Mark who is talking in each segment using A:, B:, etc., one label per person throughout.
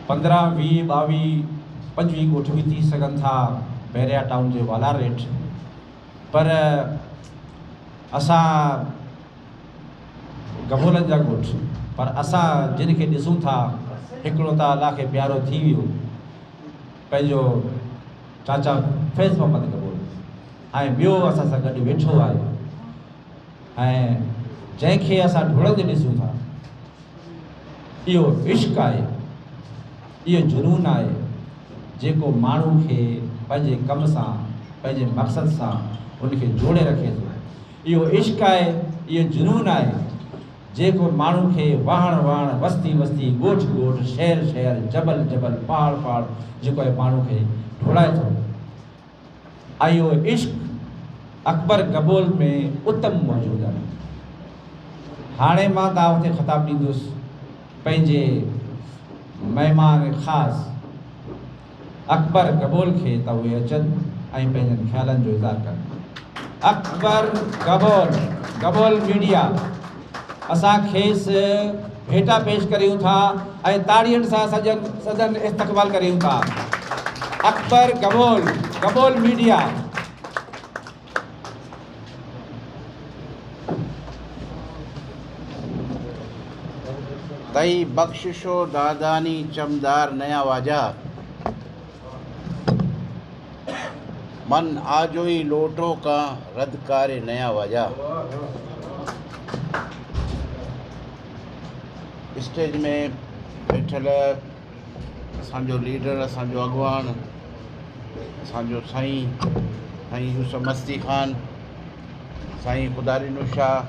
A: 15, 20, 22, 25 ॻोठ बि थी सघनि था बैरिया टाउन जे वाला रेट। पर असां गभोलनि जा ॻोठ, पर असां जिन खे ॾिसूं था हिकिड़ो त अलाह खे प्यारो थी वियो पंहिंजो चाचा फैज़ मोहम्मद गभोल, ऐं ॿियो असां सां गॾु वेठो आहे, ऐं जंहिंखे असां ढुड़ंदे ॾिसूं था, इहो इश्क़ आहे, इहो जुनून आहे जेको माण्हू खे पंहिंजे कम सां, पंहिंजे मक़सद सां उनखे जोड़े रखे थो। इहो इश्क़ आहे, इहो जुनून आहे जेको माण्हू खे वहण वहण, वस्ती वस्ती, ॻोठ ॻोठ, शहर शहर, जबल जबल, पहाड़ पहाड़ जेको आहे माण्हू खे ढोड़ाए थो। ऐं इहो इश्क़ अकबर गभोल में उत्तम मौजूदु आहे। हाणे मां तव्हां खे ख़िताबु ॾींदुसि पंहिंजे महिमान ख़ासि अकबर गभोल खे, त उहे अचनि ऐं पंहिंजनि ख़्यालनि जो इज़हार कनि। अकबर गभोल, गभोल मीडिया असां खेसि भेटा पेश करियूं था ऐं ताड़ियुनि सां सदन इस्तक़बाल करियूं था। अकबर गभोल, गभोल मीडिया।
B: तई बख्शिशो दादानी चमदार नया वाजा, मन आजोई लोटो का रदकारे नया वाजा। स्टेज में वेठल असांजो लीडर, असांजो अॻवान, असांजो साईं यूसुफ मस्ती खान, साईं ख़ुदारीनु शाह,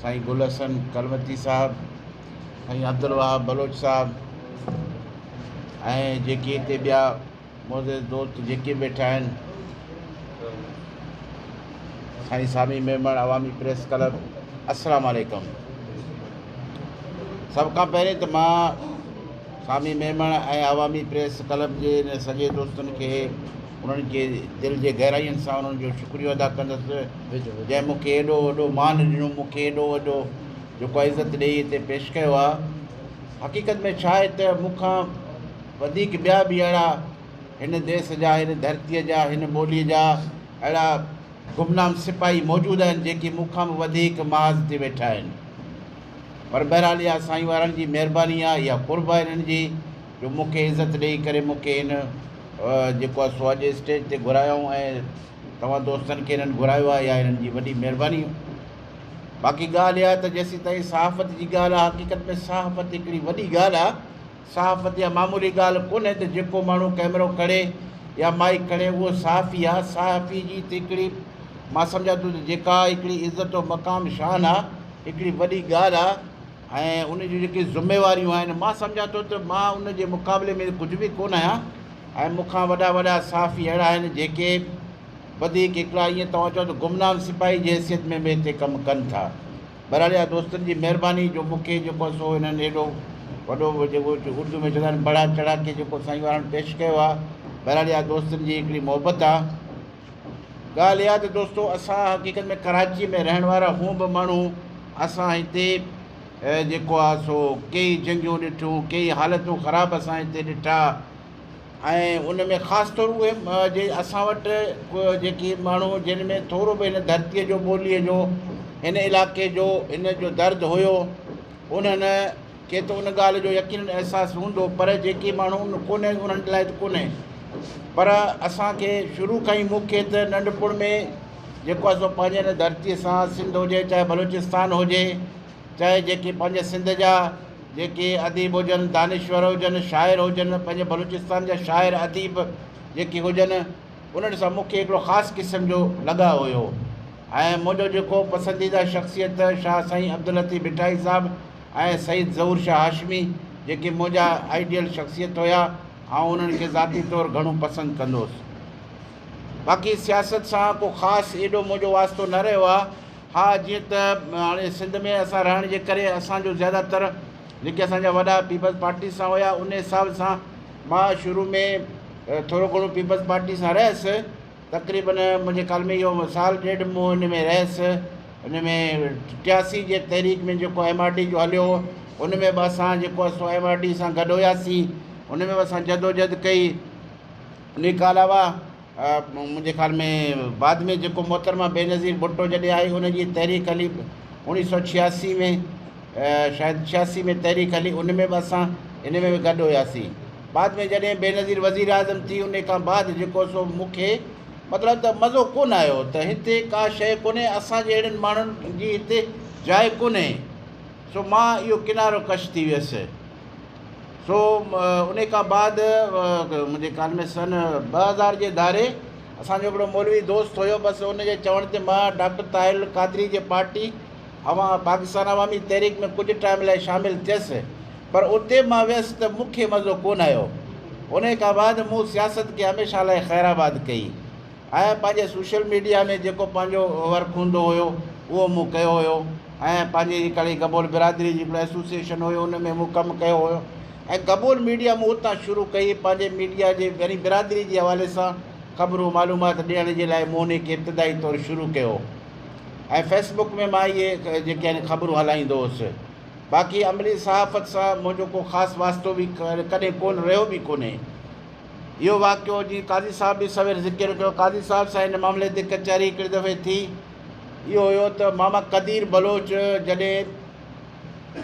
B: साईं गुल हसन कलमती साहब, साईं अब्दुल वहाब बलोच साहब, ऐं जेके हिते ॿिया मोज़ेज़ दोस्त जेके वेठा आहिनि, साईं सामी मेमण अवामी प्रेस क्लब, अस्सलाम वालेकुम। सभ खां पहिरीं त मां सामी मेमण ऐं अवामी प्रेस क्लब जे सॼे दोस्तनि खे, उन्हनि खे दिलि जे गहराइयुनि सां उन्हनि जो शुक्रियो अदा कंदुसि, जंहिं मूंखे एॾो वॾो मान ॾिनो, मूंखे एॾो वॾो जेको इज़त ॾेई हिते पेश कयो आहे। हक़ीक़त में छा आहे त मूंखां वधीक ॿिया बि अहिड़ा हिन देश जा, हिन धरतीअ जा, हिन ॿोलीअ जा अहिड़ा गुमनाम सिपाही मौजूदु आहिनि जेके मूंखां बि वधीक महाज़ ते वेठा आहिनि। पर बहरहाल इहा साईं वारनि जी महिरबानी आहे, इहा क़ुर्ब आहे हिननि जी, जो मूंखे इज़त ॾेई करे मूंखे हिन जेको आहे सो अॼु स्टेज ते घुरायूं ऐं तव्हां दोस्तनि खे हिननि घुरायो आहे, इहा हिननि जी वॾी महिरबानी। बाक़ी ॻाल्हि इहा आहे त जेसीं ताईं सहाफ़त जी ॻाल्हि आहे, हक़ीक़त में सहाफ़त हिकिड़ी वॾी ॻाल्हि आहे। सहाफ़त या मामूली ॻाल्हि कोन्हे त जेको माण्हू कैमरो खणे या माइक खणे उहो सहाफ़ी आहे। सहाफ़ी जी त हिकिड़ी मां सम्झां थो त जेका हिकिड़ी इज़त और मक़ाम शान आहे, हिकिड़ी वॾी ॻाल्हि आहे, ऐं उन जूं जेके ज़िम्मेवारियूं आहिनि, मां सम्झां थो त मां उन जे मुक़ाबले में कुझु बि कोन आहियां। ऐं मूंखां वॾा वॾा सहाफ़ी अहिड़ा आहिनि जेके वधीक हिकिड़ा ईअं तव्हां चओ त गुमनाम सिपाही जी हैसियत में बि हिते कमु कनि था। बहरहाल इहा दोस्तनि जी महिरबानी जो मूंखे जेको सो हिननि एॾो वॾो जेको उर्दू में चवंदा आहिनि बढ़ा चढ़ा के जेको साईं वारनि पेश कयो आहे। बहरहाल इहा दोस्तनि जी हिकिड़ी मोहबत आहे। ॻाल्हि इहा त दोस्तो, असां हक़ीक़त में कराची में रहण वारा हूअं बि माण्हू, असां हिते जेको आहे सो कई जंगियूं ॾिठूं, कई हालतूं ख़राबु असां हिते ॾिठा, ऐं उन में ख़ासि तौरु उहे जे असां वटि जेके माण्हू जिन में थोरो बि हिन धरतीअ जो, ॿोलीअ जो, हिन इलाइक़े जो, हिन जो दर्दु हुयो, उन्हनि खे त उन ॻाल्हि जो यकीन अहसासु हूंदो, पर जेके माण्हू कोन्हे उन्हनि लाइ त कोन्हे। पर असांखे शुरू खां ई मूंखे त नंढपण में जेको आहे सो पंहिंजे हिन धरतीअ सां, सिंध हुजे चाहे बलूचिस्तान हुजे, चाहे जेके पंहिंजे सिंध जा जेके अदीब हुजनि, दानिश्वर हुजनि, शाइर हुजनि, पंहिंजे बलूचिस्तान जा शाइर अदीब जेके हुजनि, उन्हनि सां मूंखे हिकिड़ो ख़ासि क़िस्म जो लॻाव हुयो। ऐं मुंहिंजो जेको पसंदीदा शख़्सियत शाह साईं अब्दुल लतीफ़ भिठाई साहिबु ऐं सईद ज़हूर शाह हाशमी जेके मुंहिंजा आइडियल शख़्सियत हुया, ऐं उन्हनि खे ज़ाती तौरु घणो पसंदि कंदो हुउसि। बाक़ी सियासत सां को ख़ासि एॾो मुंहिंजो वास्तो न रहियो आहे। हा, जीअं त हाणे सिंध में असां रहण जे करे असांजो ज़्यादातर जेके असांजा वॾा पीपल्स पार्टी सां हुया, उन हिसाब सां मां शुरू में थोरो घणो पीपल्स पार्टी सां रहियुसि। तक़रीबन मुंहिंजे ख़्याल में इहो साल ॾेढ मूं हिन में रहियुसि। हुन में 83 जे तहरीक में जेको MRD जो हलियो, उन में बि असां जेको आहे सो MRD सां गॾु हुयासीं, उन में बि असां जदोजहद कई। उन खां अलावा मुंहिंजे ख़्याल में बाद में जेको मोहतरमा बेनज़ीर भुट्टो जॾहिं आई, उनजी तहरीक हली 1986 में, शायदि 86 में तहरीक हली, उन में बि असां इन में बि गॾु हुयासीं। बाद में जॾहिं बेनज़ीर वज़ीर आज़म थी, उन खां बाद जेको सो मूंखे मतिलबु त मज़ो कोन आयो त हिते का शइ कोन्हे, असांजे अहिड़नि माण्हुनि जी हिते जाइ कोन्हे। सो मां इहो किनारो कश थी वियुसि। सो उन खां बाद मुंहिंजे ख़्याल में सन 2000 जे धारे असांजो हिकिड़ो मौलवी दोस्त हुयो, बसि उनजे चवण ते मां डॉक्टर ताहिर कादरी जे पार्टी पाकिस्तान अवामी तहरीक में कुझु टाइम लाइ शामिलु थियसि, पर उते मां वियुसि त मूंखे मज़ो कोन आयो। उन खां बाद मूं सियासत खे हमेशह लाइ ख़ैराबाद कई ऐं पंहिंजे सोशल मीडिया में जेको पंहिंजो वर्क हूंदो हुयो उहो मूं कयो हुयो, ऐं पंहिंजी हिकिड़ी गबोल बिरादरी जी एसोसिएशन हुयो, उन में मूं कमु कयो हुयो। ऐं गबोल मीडिया मूं उतां शुरू कई, पंहिंजे मीडिया जे वरी बिरादरी जे हवाले सां ख़बरूं मालूमात ॾियण जे लाइ मूं उनखे इब्तिदाई तौरु शुरू कयो। ऐं फेसबुक में मां इहे जेके आहिनि ख़बरूं हलाईंदो हुउसि। बाक़ी अमली सहाफ़त सां मुंहिंजो को ख़ासि वास्तो बि कॾहिं कोन रहियो बि कोन्हे। इहो वाक़ियो जीअं काज़ी साहिब बि सवेर ज़िक्र कयो, काज़ी साहिब सां हिन मामले ते कचहरी हिकिड़ी दफ़े थी। इहो हुयो त मामा कदीर बलोच जॾहिं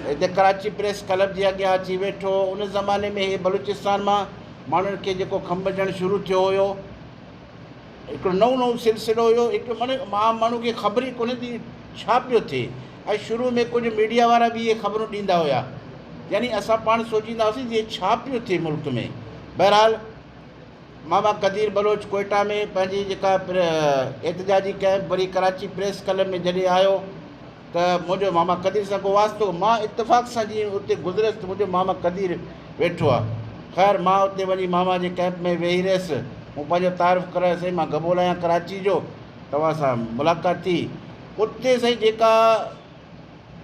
B: हिते कराची प्रेस क्लब जे अॻियां अची वेठो, उन ज़माने में इहे बलूचिस्तान मां माण्हुनि खे जेको खंभजणु शुरू थियो हुयो, हिकिड़ो नओं सिलसिलो हुयो, हिकिड़ो आम माण्हू खे ख़बर ई कोन्हे थी छा पियो थिए। ऐं शुरू में कुझु मीडिया वारा बि इहे ख़बरूं ॾींदा हुया, यानी असां पाण सोचींदा हुआसीं इहे छा पियो थिए मुल्क में। बहरहाल मामा कदीर बलोच कोयटा में पंहिंजी जेका एहतजाजी कैंप वरी कराची प्रेस क्लब में जॾहिं आयो त मुंहिंजो मामा कदीर सां को वास्तो, मां इतफ़ाक़ सां जीअं उते गुज़रियसि त मुंहिंजो मामा कदीर वेठो आहे। ख़ैर मां उते वञी मामा जे कैंप में वेही रहियुसि, मूं पंहिंजो तारीफ़ करायो, साईं मां गबोल आहियां कराची जो, तव्हां सां मुलाक़ात थी। उते साईं जेका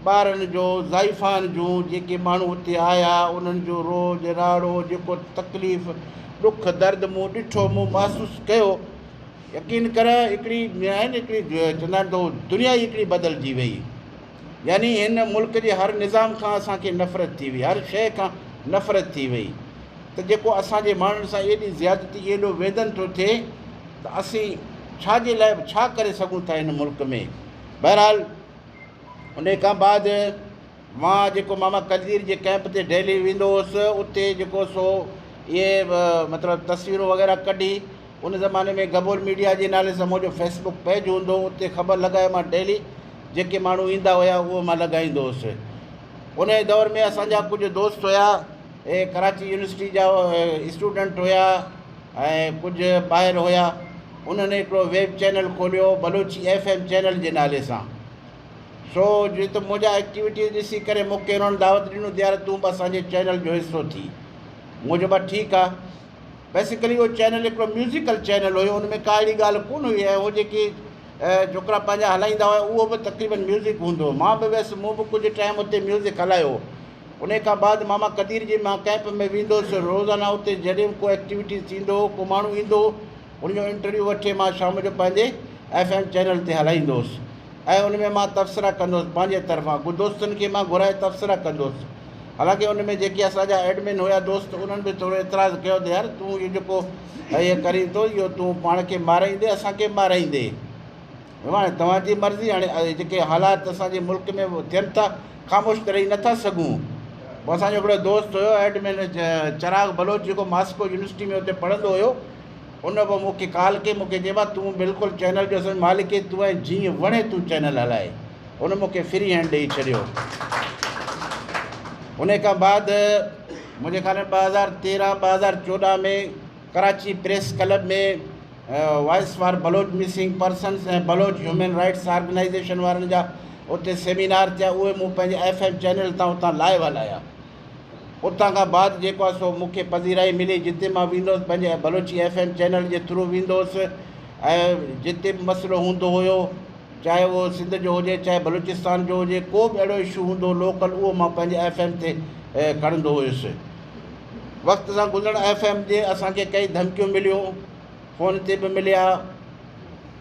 B: ॿारनि जो ज़ाइफ़ान जूं जेके माण्हू उते आया, उन्हनि जो रोज़ राड़ो जेको तकलीफ़ ॾुख दर्द मूं ॾिठो, मूं महसूसु कयो, यकीन कर हिकिड़ी आहे न हिकिड़ी चवंदा आहिनि त दुनिया ई हिकिड़ी बदिलजी वई। यानी हिन मुल्क जे हर निज़ाम खां असांखे नफ़रत थी वई, हर शइ खां नफ़रत थी वई। त जेको असांजे माण्हुनि सां एॾी ज़्यादती एॾो वेदन थो थिए त असीं छाजे लाइ छा करे सघूं था हिन मुल्क में। बहरहाल उन खां बाद मां जेको मामा कदीर जे कैंप ते डेली वेंदो हुउसि, उते जेको सो इहे मतिलबु तस्वीरूं वग़ैरह कढी, उन ज़माने में गबोल मीडिया जे नाले सां मुंहिंजो फेसबुक पेज हूंदो, उते ख़बर लॻाए मां डेली जेके माण्हू ईंदा हुया उहो मां लॻाईंदो हुउसि। उन दौर में असांजा कुझु दोस्त हुया, हे कराची यूनिवर्सिटी जा स्टूडेंट हुया ऐं कुझु ॿाहिरि हुया। उन्हनि हिकिड़ो वेब चैनल खोलियो बलोची FM चैनल जे नाले सां। सो जो त मुंहिंजा एक्टिविटीज़ ॾिसी करे मूंखे उन्हनि दावत ॾिनो त यार तूं बि असांजे चैनल जो हिसो थी। मुंहिंजो बि ठीकु आहे। बेसिकली उहो चैनल हिकिड़ो म्यूज़िकल चैनल हुयो, हुन में का अहिड़ी ॻाल्हि कोन हुई। ऐं उहो जेके छोकिरा पंहिंजा हलाईंदा हुआ उहो बि तक़रीबन म्यूज़िक हूंदो। मां बि वियुसि, मूं बि कुझु टाइम उते म्यूज़िक हलायो। उन खां बाद मामा कदीर जे मां कैंप में वेंदो हुउसि, रोज़ाना उते जॾहिं को एक्टिविटीज़ थींदो हो, को माण्हू ईंदो, उनजो इंटरव्यू वठे मां शाम जो पंहिंजे FM चैनल ते हलाईंदो हुउसि। ऐं उन में मां तबसरा कंदो हुउसि पंहिंजे तरफ़ां, कुझु दोस्तनि खे मां घुराए तबसरा कंदो हुउसि। हालांकि उन में जेके असांजा एडमिन हुया दोस्त, उन्हनि बि थोरो एतिराज़ु कयो त यार तूं इहो जेको इहे करीं थो, इहो तूं पाण खे माराईंदे, असांखे माराईंदे। हाणे तव्हांजी मर्ज़ी, हाणे जेके हालात असांजे मुल्क में थियनि था, ख़ामोश त रही नथा सघूं। पोइ असांजो हिकिड़ो दोस्त हुयो एडमिन चिराग बलोच, जेको मास्को यूनिवर्सिटी में हुते पढ़ंदो हुयो, उन पोइ मूंखे कॉल कई, मूंखे चइबो तूं बिल्कुलु चैनल जो असांजो मालिक खे तूं ऐं जीअं वणे तूं चैनल हलाए। उन मूंखे फ्री हैंड ॾेई छॾियो। उन खां बाद मुंहिंजे ख़्याल में 2013-2014 में कराची प्रेस क्लब में voice for Baloch missing persons ऐं बलोच ह्यूमन राइट्स ऑर्गेनाइज़ेशन वारनि जा उते सेमिनार थिया। उहे मूं पंहिंजे FM चैनल तां उतां लाइव हलाया। उतां खां बाद जेको आहे सो मूंखे पज़ीराई मिली, जिते मां वेंदो हुउसि पंहिंजे बलोची FM चैनल जे थ्रू वेंदो हुउसि। ऐं जिते बि मसइलो हूंदो हुयो, चाहे उहो सिंध जो हुजे, चाहे बलूचिस्तान जो हुजे, को बि अहिड़ो इशू हूंदो लोकल, उहो मां पंहिंजे FM ते खणंदो हुयुसि। वक़्त सां गुज़रण FM जे असांखे कई धमकियूं मिलियूं, फ़ोन ते बि मिलिया,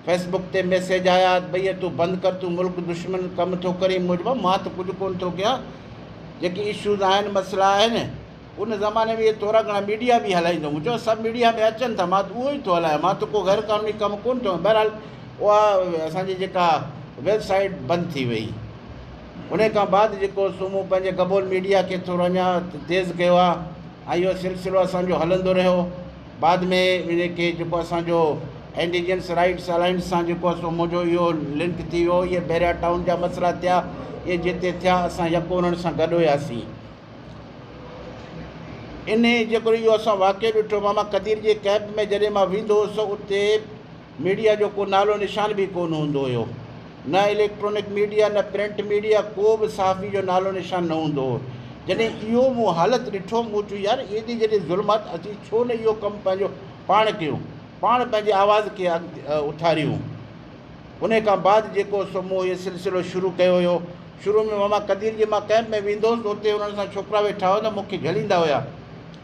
B: फेसबुक ते मैसेज आया, भई तूं बंदि कर, तूं मुल्क दुश्मन कमु थो करीं। मुंहिंजो मां त कुझु कोन थो कयां, जेके इशूज़ आहिनि मसइला आहिनि उन ज़माने में इहे थोरा घणा मीडिया बि हलाईंदो मूं चयो सभु मीडिया में अचनि था, मां त उहो ई थो हलायां, मां त को गैर क़ानूनी कमु कोन थो। बहरहाल उहा असांजी जेका वेबसाइट बंदि थी वई। उन खां बाद जेको सो मूं पंहिंजे गबोल मीडिया खे थोरो अञा तेज़ कयो आहे ऐं इहो सिलसिलो असांजो हलंदो रहियो। बाद में इनखे जेको असांजो इंडिजिनस राइट्स अलायंस सां जेको आहे सो मुंहिंजो इहो लिंक थी वियो। इहे बैरिया टाउन जा मसइला थिया, इहे जिते थिया असां यको उन्हनि सां गॾु हुयासीं। इन जेको इहो असां वाक़ियो ॾिठो, मामा कदीर जे कैंप में जॾहिं मां वेंदो हुउसि उते मीडिया जो को नालो निशान बि कोन हूंदो हुयो, न इलेक्ट्रॉनिक मीडिया न प्रिंट मीडिया, को बि सहाफ़ी जो नालो निशान न हूंदो हो। जॾहिं इहो मूं हालति ॾिठो मूं चयो यार एॾी जॾहिं ज़ुल्मत अची छो न इहो कमु पंहिंजो पाण कयूं, पाण पंहिंजे आवाज़ खे उथारियूं। उन खां बाद जेको सो मूं इहो सिलसिलो शुरू कयो हुयो। शुरू में मामा कदीर जे मां कैंप में वेंदो हुउसि, उते उन्हनि सां छोकिरा वेठा हुआ त मूंखे झलींदा हुया,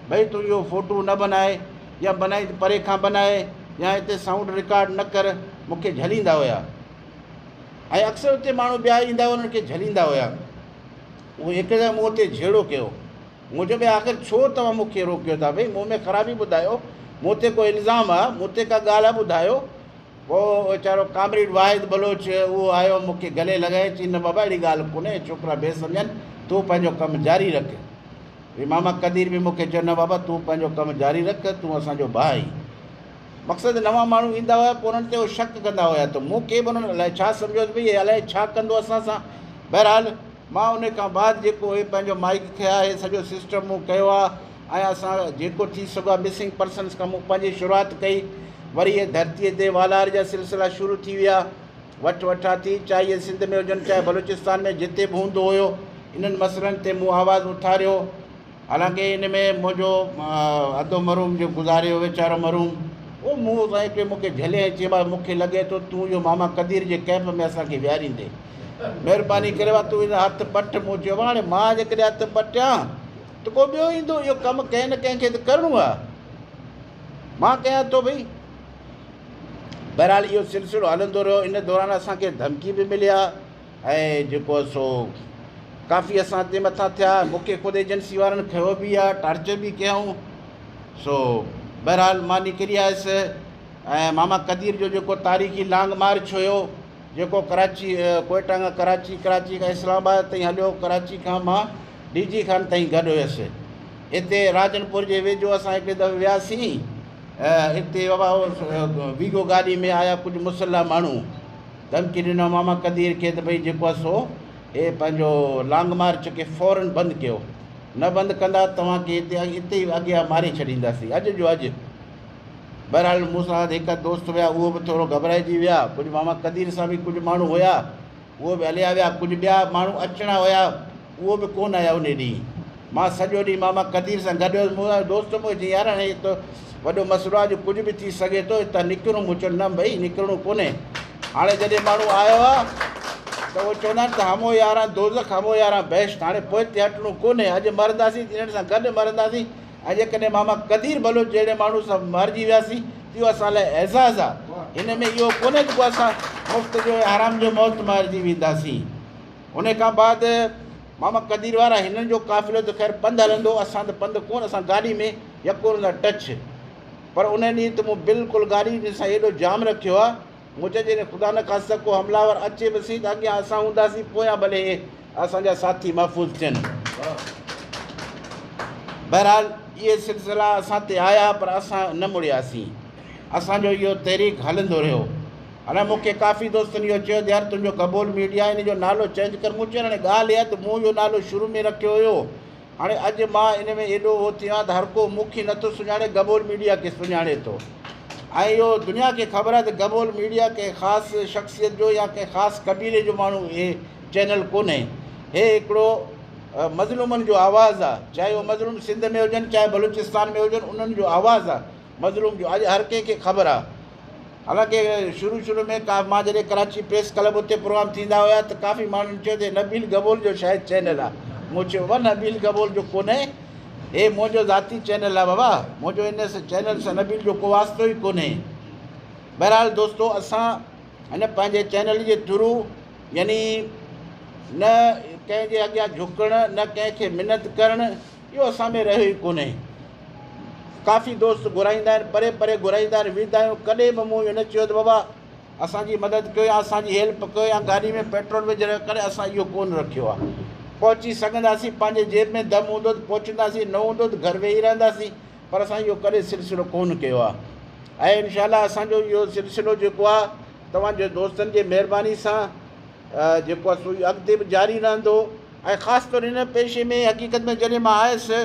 B: भई तूं इहो फ़ोटू न बनाए या बनाई परे खां बनाए या हिते साउंड रिकॉर्ड न कर, मूंखे झलींदा हुया। ऐं अक्सर उते माण्हू ॿिया ईंदा हुआ, उन्हनि खे झलींदा हुया। उहो हिकु दफ़ो मूं उते झेड़ो कयो, मूं चयो भई आख़िर छो तव्हां मूंखे रोकियो था, भई मूं में ख़राबी ॿुधायो, मूं ते को इल्ज़ाम आहे, मूं ते का ॻाल्हि आहे ॿुधायो। पोइ वीचारो कामरेड वाहिद बलोच उहो आयो, मूंखे गले लॻाए, चई न बाबा अहिड़ी ॻाल्हि कोन्हे, छोकिरा बेसमझनि, तूं पंहिंजो कमु जारी रख। भई मामा कदीर बि मूंखे चयो न बाबा तूं पंहिंजो कमु जारी रख, तूं असांजो भाउ आहीं। मक़सदु नवां माण्हू ईंदा हुआ, पोइ उन्हनि ते उहो शक कंदा हुया, त मूंखे बि उन्हनि अलाए छा सम्झोसि भई अलाए छा कंदो असां सां। बहरहाल मां उन खां बाद जेको इहे पंहिंजो माइक खे आहे सॼो सिस्टम मूं कयो आहे ऐं असां जेको थी सघो आहे मिसिंग पर्सन्स खां मूं पंहिंजी शुरूआति कई। वरी इहे धरतीअ ते वालार जा सिलसिला शुरू थी विया, वठ वठा थी, चाहे इहे सिंध में हुजनि चाहे बलूचिस्तान में, जिते बि हूंदो हुयो इन्हनि मसइलनि ते मूं आवाज़ु उथारियो। हालांकि इन में मुंहिंजो अधो मरूम जो गुज़ारियो वीचारो मरूम, उहो मूं हिकिड़े मूंखे झले चयो भाई मूंखे लॻे थो तूं इहो मामा कदीर जे कैंप में असांखे विहारींदे, महिरबानी करे तूं हिन हथु पट। मूं चयो हाणे मां जेकॾहिं हथु पटियां त को ॿियो ईंदो, इहो कमु कंहिं न कंहिंखे त करिणो आहे, मां कयां थो भई। बहरहाल इहो सिलसिलो हलंदो रहियो। इन दौरान असांखे धमकी बि मिलिया ऐं जेको आहे सो काफ़ी असां ते मथां थिया, मूंखे ख़ुदि एजेंसी वारनि खयो बि आहे, टार्चर बि कयऊं। सो बहरहाल मां निकिरी आयुसि ऐं मामा कदीर जो जेको तारीख़ी लॉन्ग मार्च हुयो, जेको कराची कोयटा खां कराची, कराची खां इस्लामाबाद ताईं हलियो, कराची खां मां DG खान ताईं गॾु हुयुसि। हिते राजनपुर जे वेझो असां हिकु दफ़ो वियासीं, हिते बाबा वीगो गाॾी में आया कुझु मुसल्ला माण्हू, धमकी ॾिनो मामा कदीर खे त भई जेको आहे सो हे पंहिंजो लॉन्ग मार्च खे फ़ौरन बंदि कयो, न बंदि कंदा तव्हांखे हिते ई अॻियां मारे छॾींदासीं, अॼु जो अॼु। बहरहाल मूंसां हिकु दोस्त विया, उहो बि थोरो घबराइजी विया, कुझु मामा कदीर सां बि कुझु माण्हू हुया, उहो बि हलिया विया, कुझु ॿिया माण्हू अचणा हुया, उहो बि कोन आया उन ॾींहुं। मां सॼो ॾींहुं मामा कदीर सां गॾु हुयुसि। मुंहिंजो दोस्त मूंखे चई यार हाणे त वॾो मसइलो आहे, अॼु कुझु बि थी सघे थो, हितां निकिरूं। मूं चयो न भई निकिरणो कोन्हे। हाणे जॾहिं माण्हू आयो आहे त उहो चवंदा आहिनि त हमो यारां दोज़ख हमो यारां बेस्ट, हाणे पोइ ते हटणो कोन्हे, अॼु मरंदासीं हिननि सां गॾु मरंदासीं। ऐं जेकॾहिं मामा कदीर बलोच जहिड़े माण्हू सां मरिजी वियासीं त इहो असां लाइ एज़ाज़ु आहे। हिन में इहो कोन्हे त पोइ असां मुफ़्त जो हराम जो मौत मारिजी वेंदासीं। उन खां बाद मामा कदीर वारा हिननि जो काफ़िलो त ख़ैर पंधु हलंदो, असां त पंधु कोन, असां गाॾी में यको टच। पर उन ॾींहुं त मूं बिल्कुलु गाॾी सां एॾो जाम रखियो आहे, मूं चयो जॾहिं ख़ुदा न ख़ासिता को हमलावर अचे बि सही त अॻियां असां हूंदासीं, पोयां भले असांजा साथी महफ़ूज़ थियनि। बहरहाल इहे सिलसिला असां ते आया, पर असां न मुड़ियासीं, असांजो इहो तहरीक हलंदो रहियो। हाणे मूंखे काफ़ी दोस्तनि इहो चयो यार तुंहिंजो कबूल मीडिया इन जो नालो चेंज कर। मूं चयो हाणे ॻाल्हि इहा त मूं इहो नालो शुरू में रखियो हुयो, हाणे अॼु मां इन में एॾो उहो थियो आहे त हर को मूंखे नथो सुञाणे, गबोल मीडिया खे सुञाणे थो। ऐं इहो दुनिया खे ख़बर आहे त गबोल मीडिया कंहिं ख़ासि शख़्सियत जो या कंहिं ख़ासि क़बीले जो माण्हू हे चैनल कोन्हे, हे हिकिड़ो मज़लूमनि जो आवाज़ु आहे, चाहे उहो मज़लूम सिंध में हुजनि चाहे बलूचिस्तान में हुजनि, उन्हनि जो आवाज़ु आहे मज़लूम जो। अॼु हर कंहिंखे ख़बर आहे। हालांकि शुरू में मां जॾहिं कराची प्रेस क्लब उते प्रोग्राम थींदा हुया त काफ़ी माण्हुनि चयो त नबील गबोल जो शायदि चैनल आहे। मूं चयो व नबील गबोल जो कोन्हे, हे मुंहिंजो ज़ाती चैनल आहे बाबा, मुंहिंजो इन चैनल सां नबील जो को वास्तो ई कोन्हे। बहरहाल दोस्तो, असां हिन पंहिंजे चैनल जे थ्रू यानी न कंहिंजे अॻियां झुकणु न कंहिंखे मिनत करणु इहो असां में रहियो ई कोन्हे। काफ़ी दोस्त घुराईंदा आहिनि, परे परे घुराईंदा आहिनि, वेंदा आहियूं, कॾहिं बि मूं इहो न चयो त बाबा असांजी मदद कयो या असांजी हेल्प कयो या गाॾी में पेट्रोल विझण करे, असां इहो कोन रखियो आहे। पहुची सघंदासीं, पंहिंजे जेब में दम हूंदो त पहुचंदासीं, न हूंदो त घर वेही रहंदासीं, पर असां इहो कॾहिं सिलसिलो कोन कयो आहे। ऐं इनशा असांजो इहो सिलसिलो जेको आहे तव्हांजे दोस्तनि जे महिरबानी सां जेको आहे सो अॻिते बि जारी रहंदो। ऐं ख़ासि तौरु हिन पेशे में हक़ीक़त में जॾहिं मां आयुसि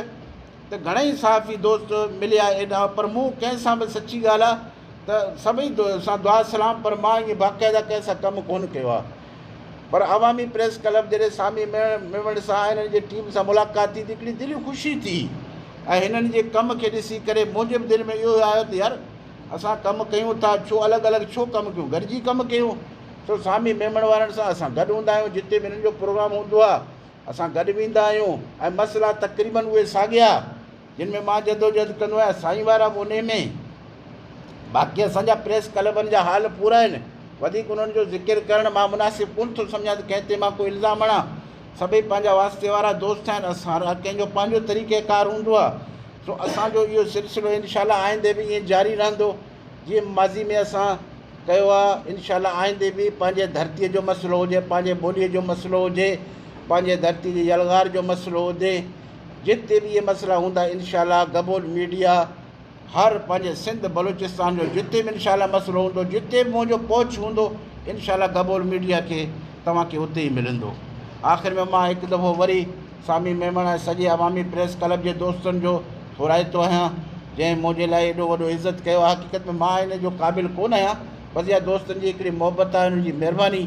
B: त घणेई सहाफ़ी दोस्त मिलिया एॾा, पर मूं कंहिंसां बि सची ॻाल्हि आहे त सभई सां दुआ सलाम, पर मां ईअं बाक़ाइदा कंहिंसां कमु कोन कयो आहे। पर अवामी प्रेस क्लब जॾहिं सामी मेमण सां हिननि जी टीम सां मुलाक़ात थी त हिकिड़ी दिलि ख़ुशी थी ऐं हिननि जे कम खे ॾिसी करे मुंहिंजे बि दिलि में इहो आयो त यार असां कमु कयूं था, छो अलॻि अलॻि छो कमु कयूं, गॾिजी कमु कयूं। छो सामी मेमण वारनि सां असां गॾु हूंदा आहियूं, जिते बि हिननि जो प्रोग्राम हूंदो आहे असां गॾु वेंदा आहियूं ऐं मसइला तक़रीबन उहे साॻिया जिन में मां जदोजहद कंदो आहियां साईं वारा बि उन में। बाक़ी असांजा प्रेस क्लबनि जा हाल पूरा आहिनि, वधीक उन्हनि जो ज़िक्र करणु मां मुनासिबु कोन थो सम्झां त कंहिं ते मां कोई इल्ज़ाम हणां। सभई पंहिंजा वास्ते वारा दोस्त आहिनि, असां हर कंहिंजो पंहिंजो तरीक़ेकार हूंदो आहे। सो असांजो इहो सिलसिलो इनशाला आईंदे बि ईअं जारी रहंदो जीअं माज़ी में असां कयो आहे। इनशाला आईंदे बि पंहिंजे धरतीअ जो मसइलो हुजे, पंहिंजे ॿोलीअ जो मसइलो हुजे, पंहिंजे धरती जी यलगार जो मसइलो हुजे, जिते बि इहे मसइला हूंदा इनशाला गबोल मीडिया हर पंहिंजे सिंध बलूचिस्तान जो जिते बि इनशाला मसइलो हूंदो, जिते बि मुंहिंजो पहुच हूंदो इनशाला गबोल मीडिया खे तव्हांखे उते ई मिलंदो। आख़िर में मां हिकु दफ़ो वरी सामी मेमण ऐं सॼे अवामी प्रेस क्लब जे दोस्तनि जो थोराइतो आहियां जंहिं मुंहिंजे लाइ एॾो वॾो इज़त कयो आहे। हक़ीक़त में मां हिन जो क़ाबिल कोन आहियां, बसि इहा दोस्तनि जी हिकिड़ी मोहबत आहे, हुनजी महिरबानी।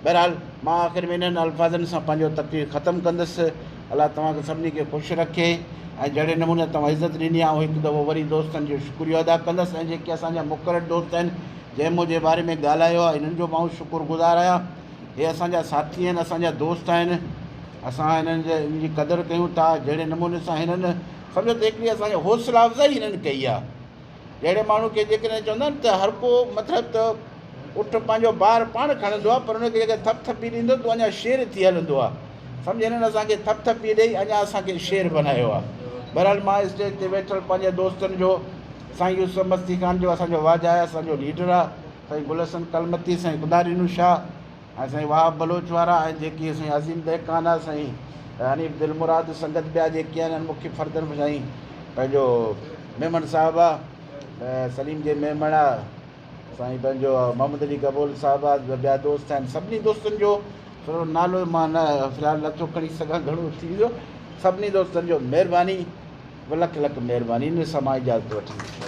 B: बहरहाल मां आख़िर में इन्हनि अल्फाज़नि सां पंहिंजो तक़रीर ख़तमु कंदुसि। अलाह तव्हांखे सभिनी खे ख़ुशि रखे ऐं जहिड़े नमूने तव्हां इज़त ॾिनी आहे हिकु दफ़ो वरी दोस्तनि जो शुक्रिया अदा कंदुसि। ऐं जेके असांजा मुक़ररु दोस्त आहिनि जंहिं मुंहिंजे बारे में ॻाल्हायो आहे इन्हनि जो मां शुक्रगुज़ार आहियां। हे असांजा साथी आहिनि, असांजा दोस्त आहिनि, असां हिननि जी क़दुरु कयूं था। जहिड़े नमूने सां हिननि सम्झो त हिकिड़ी असांखे हौसला अफ़ज़ाई हिननि कई आहे। जहिड़े माण्हू खे जेकॾहिं चवंदा आहिनि त हर को मतिलबु त उठ पंहिंजो ॿार पाण खणंदो आहे, पर हुनखे जेके थपथपी ॾींदो त अञा शेर थी हलंदो आहे। सम्झ हिननि असांखे थपथपी ॾेई अञा असांखे शेर बनायो आहे। बहरहाल मां स्टेज ते वेठल पंहिंजे दोस्तनि जो साईं यूसुफ मस्ती ख़ान जो असांजो वाजा आहे, असांजो लीडर आहे, साईं गुलहसन कलमती, साईं ख़ुदारीनू शाह ऐं साईं वाह बलोच वारा ऐं जेकी साईं अज़ीम दहकान आहे, साईं हनीफ़ दिलमुराद संगत ॿिया जेके आहिनि मुख्य फर्दनि में साईं पंहिंजो मेमण साहिबु आहे, सलीम जे मेमण आहे, साईं पंहिंजो मोहम्मद अली कबूल साहिबु आहे, ॿिया दोस्त आहिनि। सभिनी दोस्तनि जो थोरो नालो मां न फ़िलहालु नथो खणी सघां, घणो थी वियो। सभिनी दोस्तनि जो महिरबानी, लख लख महिरबानी। इन सां मां इजाज़त वठी।